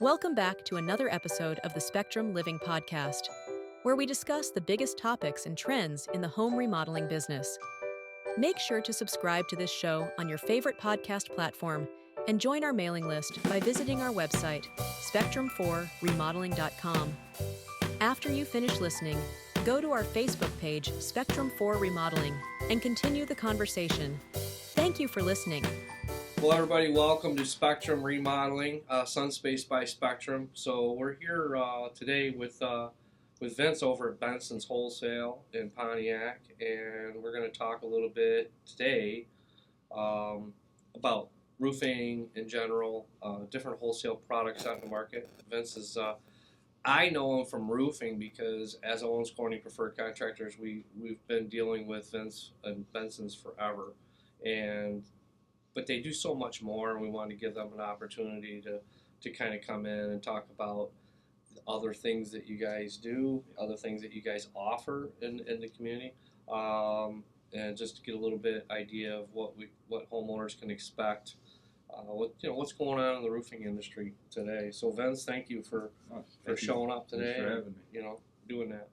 Welcome back to another episode of the Spectrum Living Podcast, where we discuss the biggest topics and trends in the home remodeling business. Make sure to subscribe to this show on your favorite podcast platform and join our mailing list by visiting our website, spectrum4remodeling.com. After you finish listening, go to our Facebook page, Spectrum 4 Remodeling, and continue the conversation. Thank you for listening. Well, everybody, welcome to Spectrum Remodeling, Sunspace by Spectrum. So we're here today with Vince over at Benson's Wholesale in Pontiac, and we're going to talk a little bit today about roofing in general, different wholesale products out in the market. Vince is, I know him from roofing because as Owens Corning Preferred Contractors, we've been dealing with Vince and Benson's forever, but they do so much more, and we want to give them an opportunity to kind of come in and talk about other things that you guys do, other things that you guys offer in the community, and just to get a little bit idea of what homeowners can expect, what's going on in the roofing industry today. So Vince, thank you for showing up today. Thanks for having me. Doing that.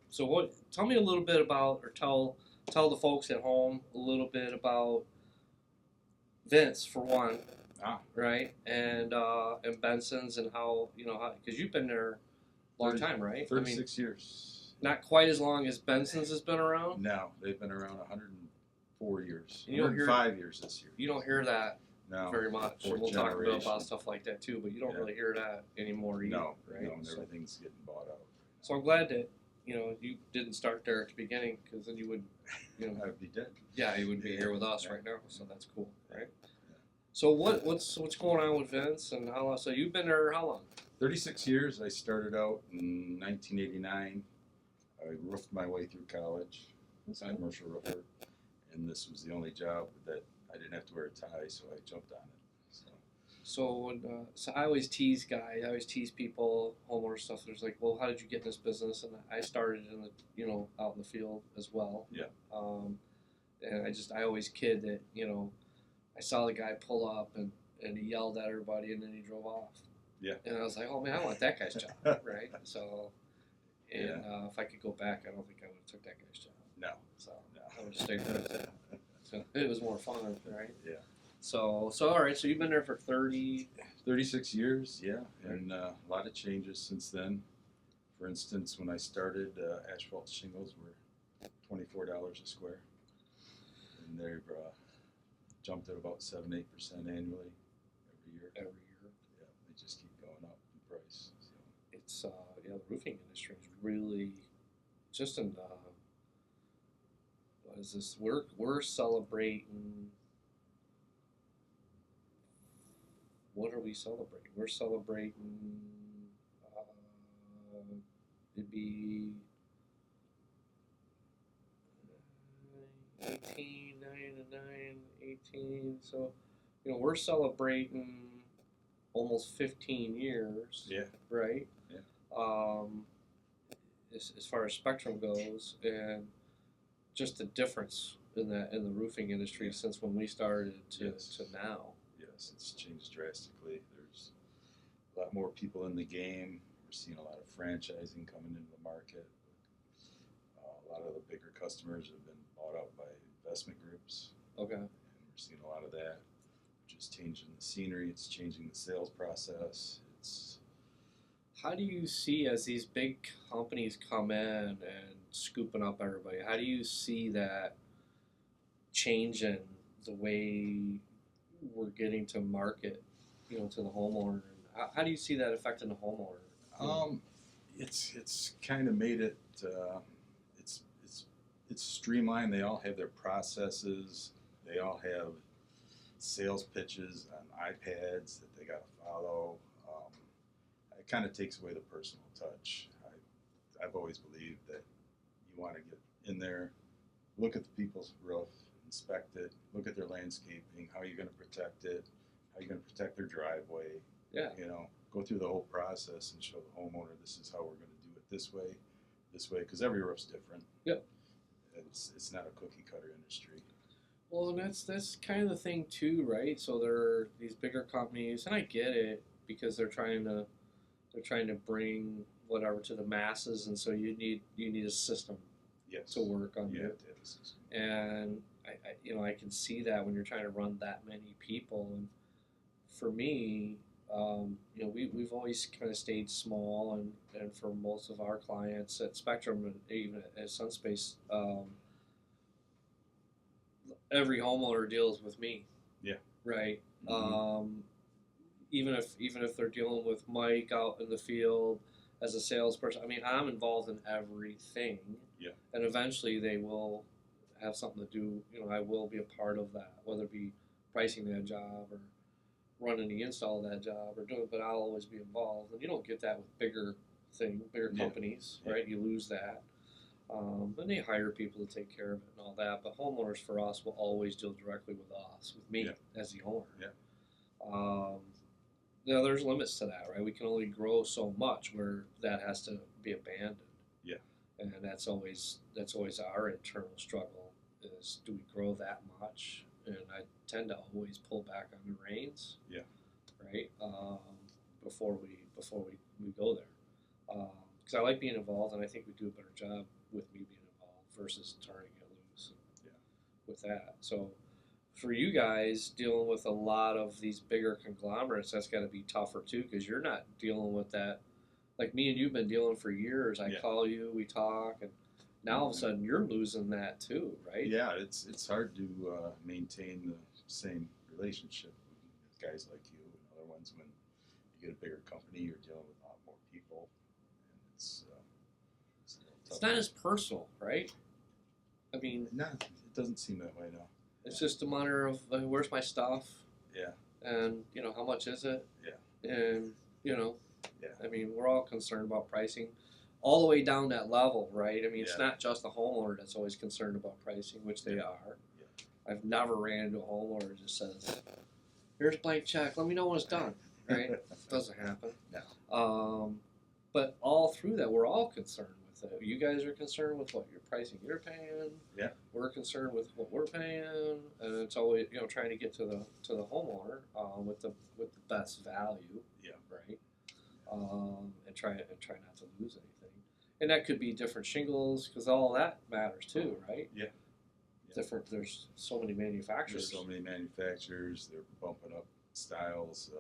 So tell me a little bit about, or tell the folks at home a little bit about Vince, for one, right, and Benson's, and how because you've been there a long time, right? 36 years. Not quite as long as Benson's has been around. No, they've been around 104 years. You don't 105 years this year. You don't hear that very much. Fourth We'll talk generation. about stuff like that too, but you don't really hear that anymore either, No, right? no, and everything's getting bought out. So I'm glad that you didn't start there at the beginning, because then you would, I'd be dead. yeah, you would be here with us Yeah. right now. So that's cool, right? So what's going on with Vince, and how long? So you've been there how long? 36 years. I started out in 1989. I roofed my way through college as a commercial roofer, and this was the only job that I didn't have to wear a tie, so I jumped on it. So I always tease guys, I always tease people, homeowner stuff. There's like, well, how did you get in this business? And I started in the, out in the field as well. Yeah. And I always kid that, I saw the guy pull up and he yelled at everybody and then he drove off. Yeah. And I was like, oh man, I want that guy's job, right? So, if I could go back, I don't think I would have took that guy's job. No. So I would have stayed with it. So it was more fun, right? Yeah. So all right. So you've been there for 36 years, yeah, and a lot of changes since then. For instance, when I started, asphalt shingles were $24 a square, and they've jumped at about 7-8% annually every year. Yeah, they just keep going up in price. So. It's the roofing industry is really just in what is this? We're celebrating. What are we celebrating? We're celebrating. It'd be 18, 18. So, we're celebrating almost 15 years. Yeah. Right. Yeah. As far as Spectrum goes, and just the difference in the roofing industry since when we started to now. Yes, it's changed drastically. There's a lot more people in the game. We're seeing a lot of franchising coming into the market. A lot of the bigger customers have been bought out by investment groups. Okay. And we're seeing a lot of that, which is changing the scenery. It's changing the sales process. How do you see, as these big companies come in and scooping up everybody, how do you see that changing the way we're getting to market, to the homeowner? How do you see that affecting the homeowner? It's kind of made it. It's streamlined. They all have their processes. They all have sales pitches on iPads that they got to follow. It kind of takes away the personal touch. I've always believed that you want to get in there, look at the people's roof, inspect it, look at their landscaping, how are you going to protect it, how are you going to protect their driveway. Yeah. Go through the whole process and show the homeowner this is how we're going to do it this way, because every roof's different. Yep. It's not a cookie cutter industry. Well, and that's kind of the thing too, right? So there are these bigger companies, and I get it, because they're trying to bring whatever to the masses, and so you need a system Yes. to work on You it. have to have a system. And I can see that when you're trying to run that many people. And for me, we've always kind of stayed small, and for most of our clients at Spectrum and even at Sunspace, every homeowner deals with me. Yeah. Right. Mhm. Even if they're dealing with Mike out in the field as a salesperson, I mean, I'm involved in everything. Yeah. And eventually they will have something to do. I will be a part of that, whether it be pricing that job or running the install of that job or doing. But I'll always be involved, and you don't get that with bigger Yeah. companies, right? You lose that. And they hire people to take care of it and all that. But homeowners for us will always deal directly with us, with me as the owner. Yeah. There's limits to that, right? We can only grow so much where that has to be abandoned. Yeah. And that's always our internal struggle is, do we grow that much? And I tend to always pull back on the reins. Yeah. Right. Before we go there, because I like being involved, and I think we do a better job with me being involved versus turning it loose. With that, so for you guys dealing with a lot of these bigger conglomerates, that's got to be tougher too, because you're not dealing with that. Like me and you've been dealing for years. I call you, we talk, and now all of a sudden you're losing that too, right? Yeah, it's hard to maintain the same relationship with guys like you and other ones. When you get a bigger company, you're dealing with a lot more people, and it's a little tough. It's not as personal, right? I mean, no, it doesn't seem that way now. It's just a matter of where's my stuff. Yeah. And how much is it? Yeah. And Yeah. I mean, we're all concerned about pricing, all the way down that level, right? I mean, it's not just the homeowner that's always concerned about pricing, which they are. Yeah. I've never ran into a homeowner that just says, "Here's a blank check. Let me know when it's done." Right? Doesn't happen. No. But all through that, we're all concerned with it. You guys are concerned with what your pricing you're paying. Yeah. We're concerned with what we're paying, and it's always trying to get to the homeowner with the best value. Yeah. Right. And try not to lose anything. And that could be different shingles, because all that matters too, right? Yeah. Different. There's so many manufacturers. There's so many manufacturers. They're bumping up styles.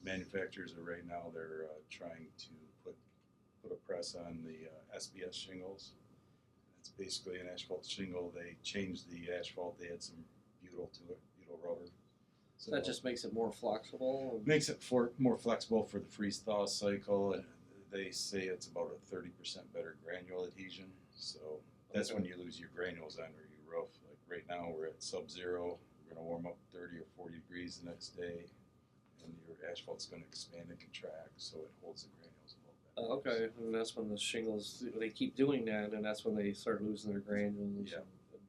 Manufacturers are right now. They're trying to put a press on the SBS shingles. It's basically an asphalt shingle. They changed the asphalt. They had some butyl to it, butyl rubber. So that just makes it more flexible. Makes it more flexible for the freeze thaw cycle, and they say it's about a 30% better granule adhesion. So that's when you lose your granules under your roof. Like right now, we're at sub-zero. We're going to warm up 30 or 40 degrees the next day, and your asphalt's going to expand and contract, so it holds the granules above that. Okay, and that's when the shingles, they keep doing that, and that's when they start losing their granules. Yeah. And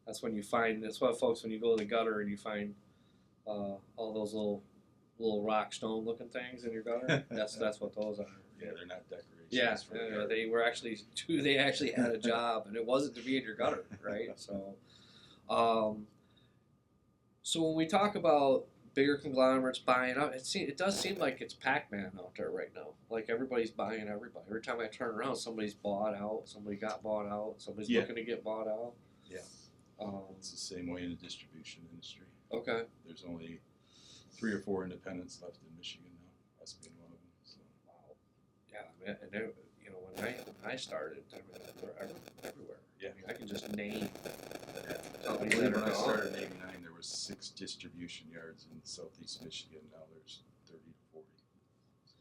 that's when you find, that's why folks, when you go to the gutter and you find all those little rock stone looking things in your gutter, that's what those are. Yeah, they're not decorations. Yeah, they actually had a job, and it wasn't to be in your gutter, right? So, so when we talk about bigger conglomerates buying up, it does seem like it's Pac-Man out there right now. Like everybody's buying everybody. Every time I turn around, somebody's bought out, somebody got bought out, somebody's looking to get bought out. Yeah. It's the same way in the distribution industry. Okay. There's only 3 or 4 independents left in Michigan now, us being one of them. So. Wow. Yeah, and they, when I started, I mean, they're everywhere. Yeah. I mean, I can just name I companies believe that when are I gone. started in '89, there was 6 distribution yards in southeast Michigan. Now there's 30 to 40. So.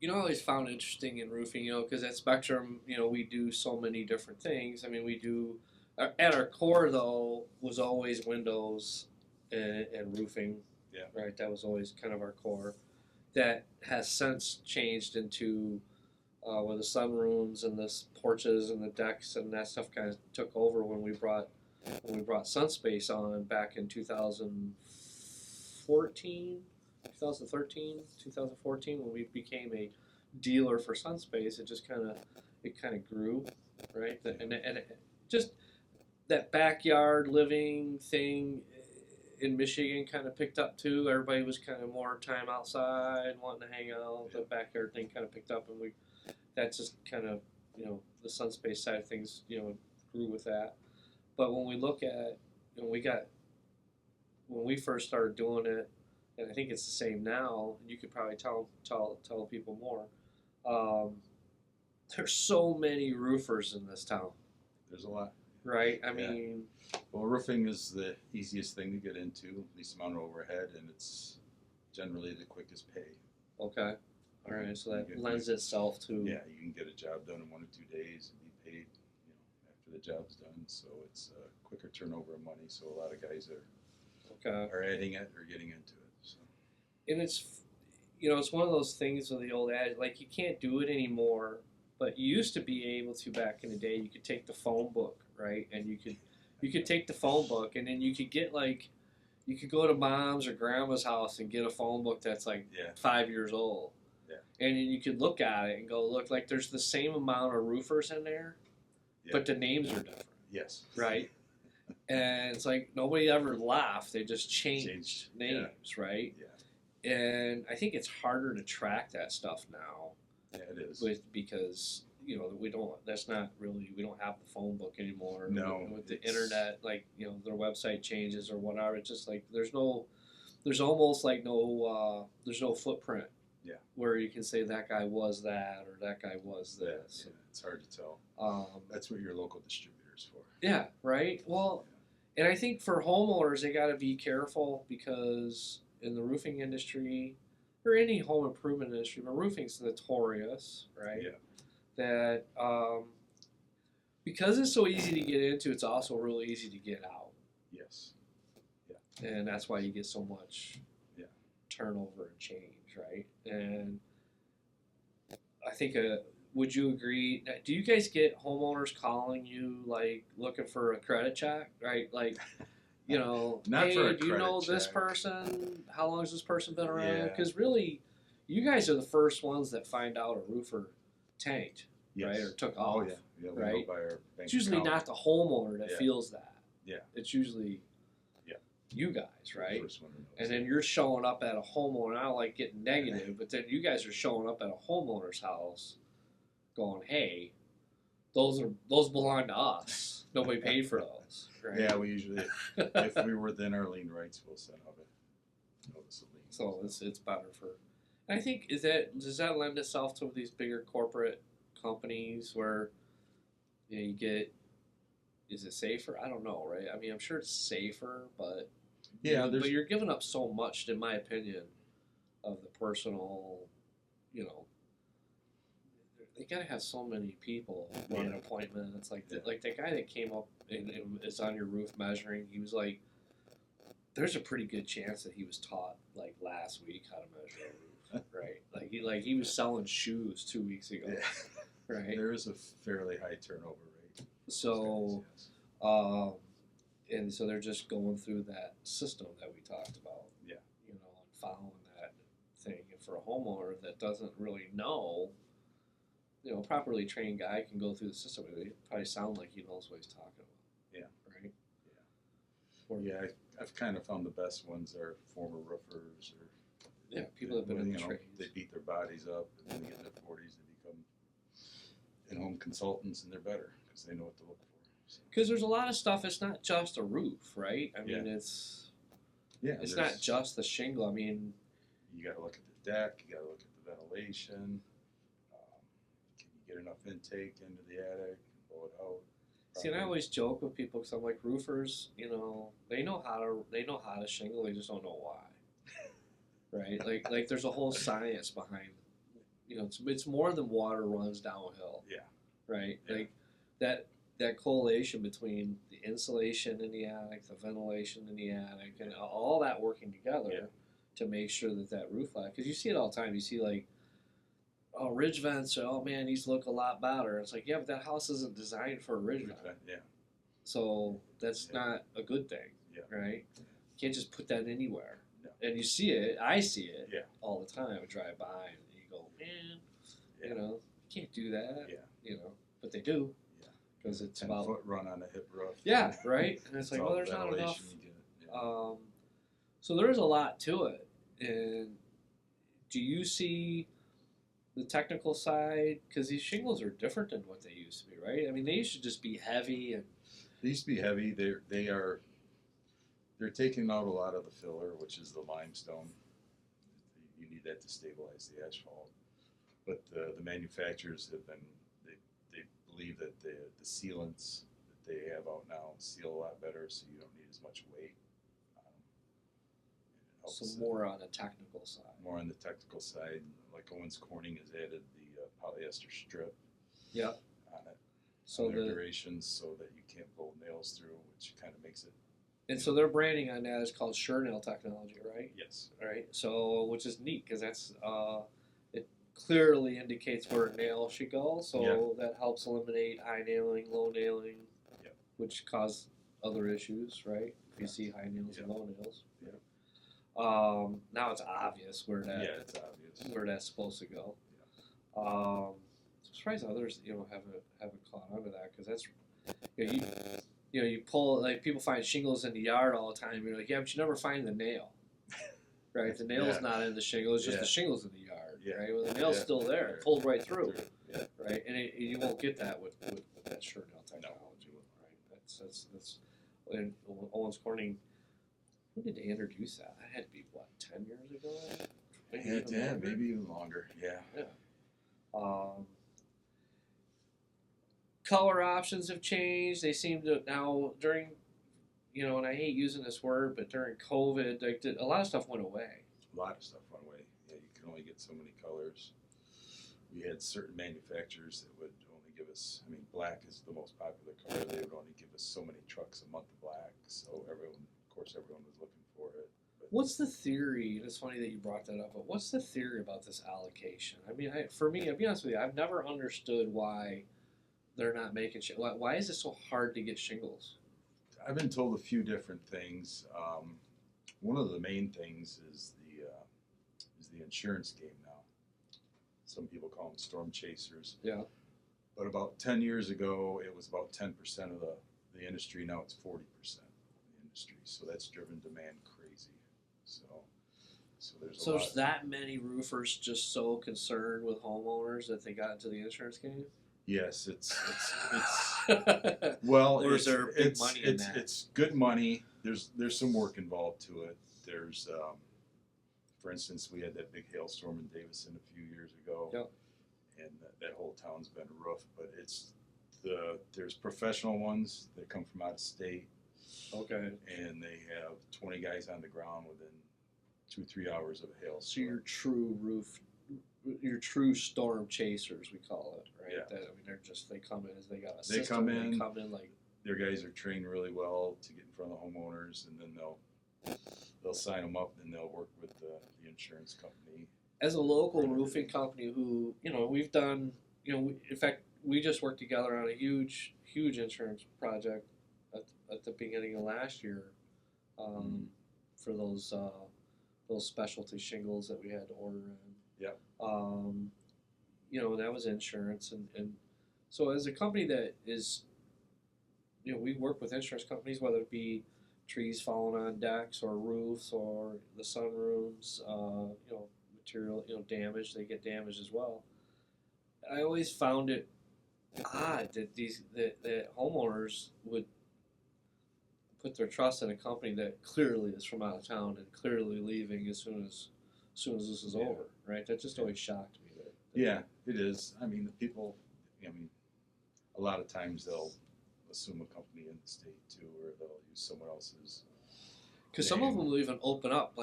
I always found interesting in roofing, because at Spectrum, we do so many different things. I mean, we do, at our core though, was always windows and roofing. Yeah. Right. That was always kind of our core. That has since changed into where the sunrooms and the porches and the decks and that stuff kind of took over when we brought Sunspace on back in 2014, 2014 when we became a dealer for Sunspace. It just kind of grew, right? And it just that backyard living thing. in Michigan kind of picked up too. Everybody was kind of more time outside, wanting to hang out. The backyard thing kind of picked up, and that just kind of, the Sunspace side of things, grew with that. But when we look at, when we first started doing it, and I think it's the same now, and you could probably tell people more. There's so many roofers in this town. There's a lot. Right? I mean... Well, roofing is the easiest thing to get into, least amount of overhead, and it's generally the quickest pay. Okay. All right, so that lends itself to... Yeah, you can get a job done in 1 or 2 days and be paid, after the job's done. So it's a quicker turnover of money. So a lot of guys are adding it or getting into it. So. And it's, it's one of those things with the old adage, like you can't do it anymore, but you used to be able to back in the day. You could take the phone book, right, and you could take the phone book, and then you could get you could go to mom's or grandma's house and get a phone book that's 5 years old. Yeah. And then you could look at it and go, look, like there's the same amount of roofers in there, but the names are different. Yes. Right? And it's like nobody ever left. They just changed names, right? Yeah. And I think it's harder to track that stuff now. Yeah, it is. Because we don't have the phone book anymore. No. With the internet, their website changes or whatever. It's just like there's almost no footprint. Yeah. Where you can say that guy was that or that guy was this. Yeah, it's hard to tell. That's what your local distributor's for. Yeah, right? Well, and I think for homeowners, they got to be careful because in the roofing industry or any home improvement industry, but roofing's notorious, right? Yeah. That because it's so easy to get into, it's also really easy to get out. Yes. Yeah. And that's why you get so much turnover and change, right? And I think, would you agree? Do you guys get homeowners calling you looking for a credit check, right? Not hey, for a do you know check. This person? How long has this person been around? Yeah. Because really, you guys are the first ones that find out a roofer tanked, right, or took off. Oh, yeah, we right? know by our bank It's usually account. not the homeowner that feels that. Yeah. It's usually you guys, right? First one who knows and then you're showing up at a homeowner. I don't like getting negative, but then you guys are showing up at a homeowner's house going, hey, those belong to us. Nobody paid for those. Right? Yeah, we usually, if we were within our lien rights, we'll send out a notice of lien. So it's better for. And I think does that lend itself to these bigger corporate companies where you get. Is it safer? I don't know, right? I mean, I'm sure it's safer, but but you're giving up so much, in my opinion, of the personal. They gotta have so many people run an appointment. It's like the guy that came up and is on your roof measuring. He was like, there's a pretty good chance that he was taught last week how to measure a roof, right? He was selling shoes 2 weeks ago, right? There is a fairly high turnover rate. So, and so they're just going through that system that we talked about. Yeah. And following that thing. And for a homeowner that doesn't really know, a properly trained guy can go through the system. It probably sound like he knows what he's talking about. Yeah. Right. Yeah. I've kind of found the best ones are former roofers or people that have been in the trades. They beat their bodies up, and then they get in their 40s, they become in-home consultants, and they're better because they know what to look for. Because there's a lot of stuff. It's not just a roof, right? I mean, it's not just the shingle. I mean, you got to look at the deck. You got to look at the ventilation. Can you get enough intake into the attic and blow it out? See, and I always joke with people because I'm like, roofers, they know how to shingle. They just don't know why, right? Like there's a whole science behind. It's more than water runs downhill. Yeah. Right. Yeah. Like that correlation between the insulation in the attic, the ventilation in the attic, and all that working together to make sure that roof line. Because you see it all the time. You see ridge vents. Oh man, these look a lot better. It's like, but that house isn't designed for a ridge vent. Yeah. So that's not a good thing. Yeah. Right. You can't just put that anywhere. No. And you see it. I see it. Yeah. All the time. I drive by and you go, man. You can't do that. Yeah. But they do. Yeah. Because it's 10-foot run on a hip roof. Yeah, right. And it's like, all there's not enough. ventilation you get. Yeah. So there's a lot to it. And do you see the technical side? Because these shingles are different than what they used to be, right? I mean, they used to just be heavy and They used to be heavy. They're taking out a lot of the filler, which is the limestone. You need that to stabilize the asphalt. But the manufacturers they believe that the sealants that they have out now seal a lot better, so you don't need as much weight. It helps some more on the technical side. more on the technical side. Like Owens Corning has added the polyester strip Yep. on it, So on their the durations, so that you can't blow nails through, which kind of makes it. and so their branding on that is called sure nail technology, right? Yes. Right. So which is neat because that's it clearly indicates where a nail should go. So that helps eliminate high nailing, low nailing, Yep. which cause other issues, right? If you Correct. see high nails and Yep. low nails. Yep. Now it's obvious where that Yeah, it's obvious. where that's supposed to go. I'm surprised others haven't caught on to that because that's you pull like people find shingles in the yard all the time. You're like, yeah, but you never find the nail, right? The nail's Yeah. not in the shingle; it's just Yeah. the shingles in the yard, Yeah. right? Well, the nail's Yeah. still there, Yeah. pulled right through, Yeah. right? And you won't get that with that sure nail technology, right? That's and Owens Corning. When did they introduce that? That had to be what 10 years ago, Yeah, longer? maybe even longer. Yeah. Um, color options have changed. They seem to now during, and I hate using this word, but during COVID, a lot of stuff went away. A lot of stuff went away. Yeah, you can only get so many colors. We had certain manufacturers that would only give us. I mean, black is the most popular color. They would only give us so many trucks a month of black. So everyone was looking for it. But What's the theory? It's funny that you brought that up, but what's the theory about this allocation? I mean, for me, I'll be honest with you, I've never understood why they're not making why is it so hard to get shingles? I've been told a few different things. One of the main things is the insurance game now. Some people call them storm chasers. Yeah. But about 10 years ago, it was about 10% of the industry. Now it's 40% of the industry. So that's driven demand crazy. So there's a lot. There's that many roofers just so concerned with homeowners that they got into the insurance game? Yes, it's well, Or is there big money in it's, that? It's good money. There's some work involved to it. There's, for instance, we had that big hailstorm in Davison a few years ago, Yep. and that whole town's been roofed. But there's professional ones that come from out of state, Okay. and they have 20 guys on the ground within 2-3 hours of a hailstorm. So your true storm chasers, we call it, right? Yeah. That, I mean, they come in as they got a They system. come They in. come in like Their guys are trained really well to get in front of the homeowners, and then they'll sign them up, and they'll work with the insurance company. as a local roofing company who we've done in fact we just worked together on a huge insurance project at the beginning of last year for those specialty shingles that we had to order in. Yep. That was insurance and so as a company that is we work with insurance companies, whether it be trees falling on decks or roofs or the sunrooms, material, damage. They get damaged as well. I always found it odd that that homeowners would put their trust in a company that clearly is from out of town and clearly leaving as soon as this is over. Right? That just always shocked me. Yeah, it is. I mean, the people. I mean, a lot of times they'll assume a company in the state too, or they'll use someone else's. Because some of them will even open up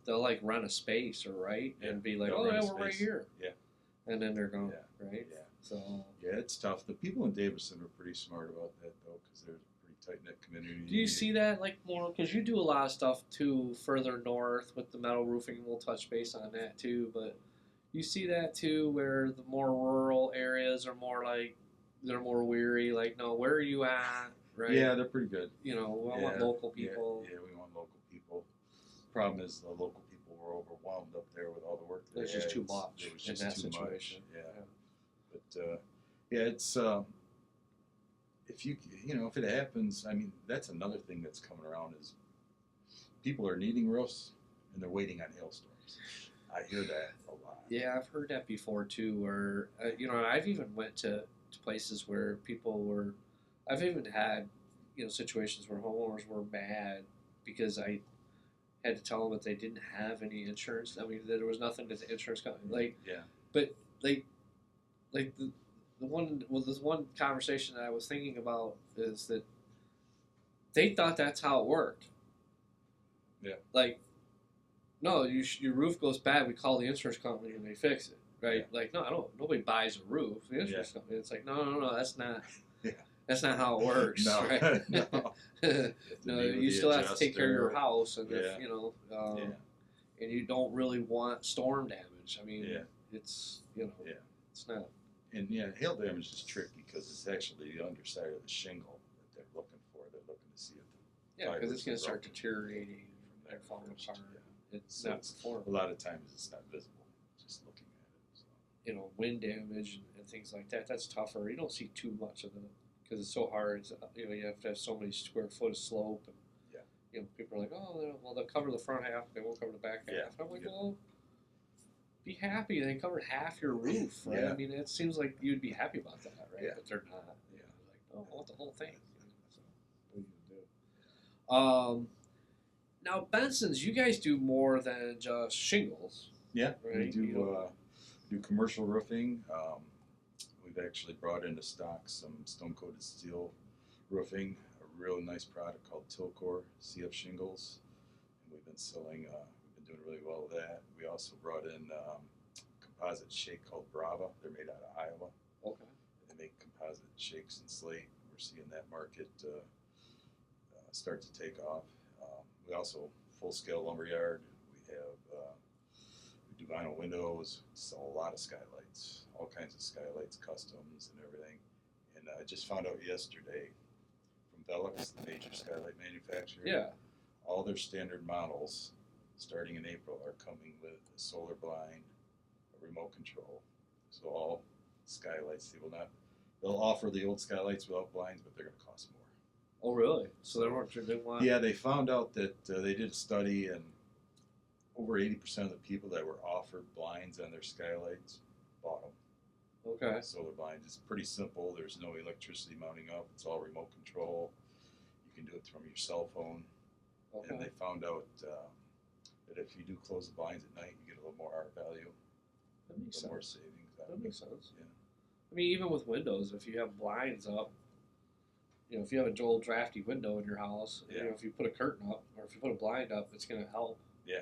they'll rent a space and be like, They'll oh rent yeah, a we're right space. here. Yeah. And then they're gone, right? Yeah. So Yeah, it's tough. The people in Davison are pretty smart about that though, because they're a pretty tight knit community. do you see that more? Because you do a lot of stuff too further north with the metal roofing, and we'll touch base on that too. But you see that too, where the more rural areas are more like they're more weary. Like, no, where are you at? Right? Yeah, they're pretty good. I want local people. Yeah, we want local people. Problem is, the local people were overwhelmed up there with all the work. There's just too much There was in just that too situation. much. Yeah. But it's if if it happens, I mean, that's another thing that's coming around is people are needing roofs and they're waiting on hailstorms. I hear that a lot. Yeah, I've heard that before too. Or I've even went to places where people were. I've even had situations where homeowners were mad because I had to tell them that they didn't have any insurance. I mean, there was nothing that the insurance company like. Yeah. But this one conversation that I was thinking about is that they thought that's how it worked. Yeah. Like, no, your roof goes bad. We call the insurance company and they fix it, right? Yeah. Like, no, nobody buys a roof. The insurance company. It's like, no, that's not. Yeah. That's not how it works, No. right? No. No, you still have to take care of your house, and Yeah. if and you don't really want storm damage. I mean, it's it's not. And hail damage is tricky because it's actually the underside of the shingle that they're looking for. They're looking to see if the Because it's going to start broken deteriorating from and falling first. apart. Yeah. It's So not performing. a lot of times it's not visible, just looking at it. So. Wind damage and things like that. That's tougher. You don't see too much of it because it's so hard. It's, you have to have so many square foot of slope, and people are like, oh, well, they'll cover the front half, they won't cover the back half. Yeah. I'm like, well, be happy they covered half your roof, right? Yeah. I mean, it seems like you'd be happy about that, right? Yeah. But they're not. Yeah. They're like, oh, I want the whole thing. So, what are you gonna do? Now, Benson's, you guys do more than just shingles. Yeah, right? we do commercial roofing. We've actually brought into stock some stone-coated steel roofing, a real nice product called Tilcor CF shingles. And we've been selling, we've been doing really well with that. We also brought in composite shake called Brava. They're made out of Iowa. Okay. They make composite shakes and slate. We're seeing that market start to take off. We also full-scale lumberyard. We have we do vinyl windows. Sell a lot of skylights, all kinds of skylights, customs, and everything. And I just found out yesterday from Velux, the major skylight manufacturer. Yeah. All their standard models, starting in April, are coming with a solar blind, a remote control. So all skylights, they will not. They'll offer the old skylights without blinds, but they're going to cost more. Oh, really? So they weren't your good one? Yeah, they found out that they did a study, and over 80% of the people that were offered blinds on their skylights bought them. Okay. Solar blinds. It's pretty simple. There's no electricity mounting up. It's all remote control. You can do it from your cell phone. Okay. And they found out that if you do close the blinds at night, you get a little more R value, That makes a little more sense. savings. That makes sense. Yeah. I mean, even with windows, if you have blinds up, if you have a old drafty window in your house, Yeah. if you put a curtain up or if you put a blind up, it's going to help. Yeah.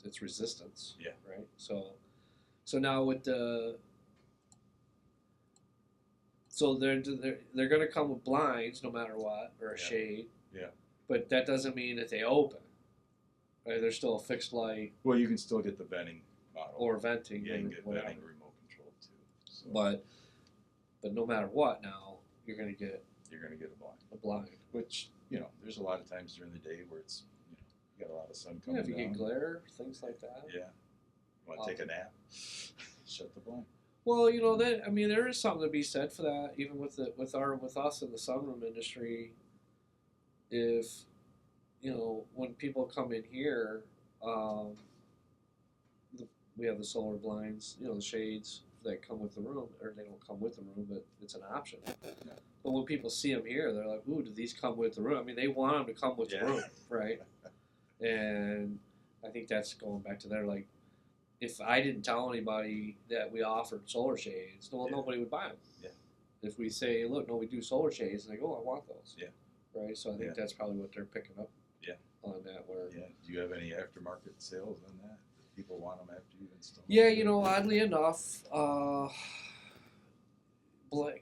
It's resistance. Yeah. Right. So now with they're going to come with blinds no matter what, or a Yeah. shade. Yeah. But that doesn't mean that they open. Right. There's still a fixed light Well, you can still get the venting model. or venting. yeah, you or can get whatever. venting remote control too. So But no matter what, now you're going to get you're going to get a blind. a blind. Which, there's a lot of times during the day where it's, you got a lot of sun coming Yeah, if you down. get glare, things like that. Yeah. You want to take a nap? Shut the blind. Well, there is something to be said for that. Even with us in the sunroom industry, if when people come in here, we have the solar blinds, the shades that come with the room, or they don't come with the room, but it's an option. Yeah. But when people see them here, they're like, "Ooh, do these come with the room?" I mean, they want them to come with the room, right? And I think that's going back to their like, if I didn't tell anybody that we offered solar shades, well, nobody would buy them. Yeah. If we say, "Look, no, we do solar shades," and they go, "Oh, I want those." Yeah. Right. So I think that's probably what they're picking up. Yeah. On that, where. Yeah. Do you have any aftermarket sales on that? Do people want them after you install? Yeah, oddly enough,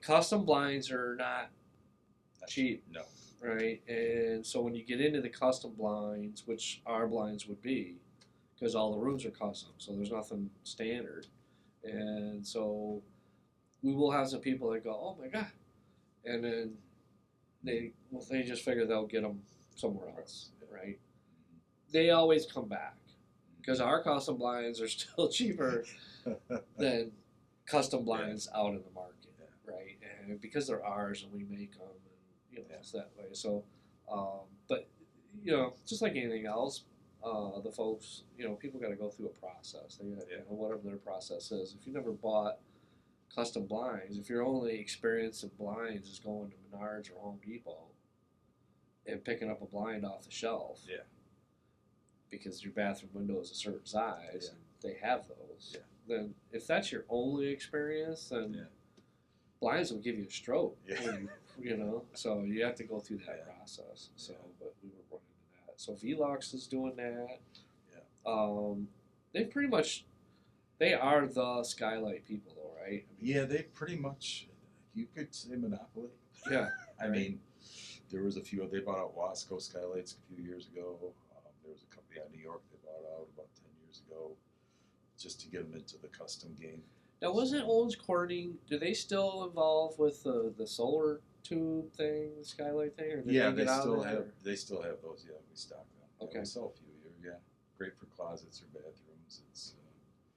custom blinds are not cheap, No. right? And so when you get into the custom blinds, which our blinds would be, because all the rooms are custom, so there's nothing standard, and so we will have some people that go, "Oh my god," and then they just figure they'll get them somewhere else, right? They always come back because our custom blinds are still cheaper than custom blinds out in the market, right? And because they're ours and we make them, and it's that way. So, but just like anything else, the folks, people got to go through a process. They got, whatever their process is. If you never bought custom blinds, if your only experience of blinds is going to Menards or Home Depot and picking up a blind off the shelf, because your bathroom window is a certain size, and they have those, then if that's your only experience, then blinds will give you a stroke. So you have to go through that process. So, but we were running into that. So Velox is doing that. They are the skylight people, though, right? They pretty much, you could say monopoly. Yeah. I mean, there was a few, they bought out Wasco Skylights a few years ago. There was a company out of New York they bought out about 10 years ago just to get them into the custom game. Now, wasn't Owens Corning, do they still involve with the solar tube thing, the skylight thing? Or they still have those, we stock them. Okay. We sell a few here, Great for closets or bathrooms. It's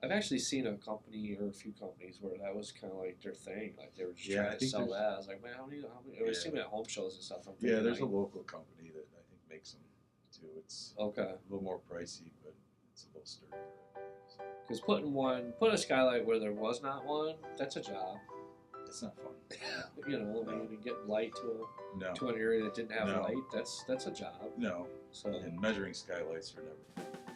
I've actually seen a company or a few companies where that was kind of like their thing. Like they were just trying to sell that. I was like, man, how many? I've seen them at home shows and stuff. There's a local company that I think makes them too. It's a little more pricey, but it's a little sturdier. Because put a skylight where there was not one, that's a job. It's not fun. To get light to an area that didn't have light, that's a job. No. So and measuring skylights are never fun.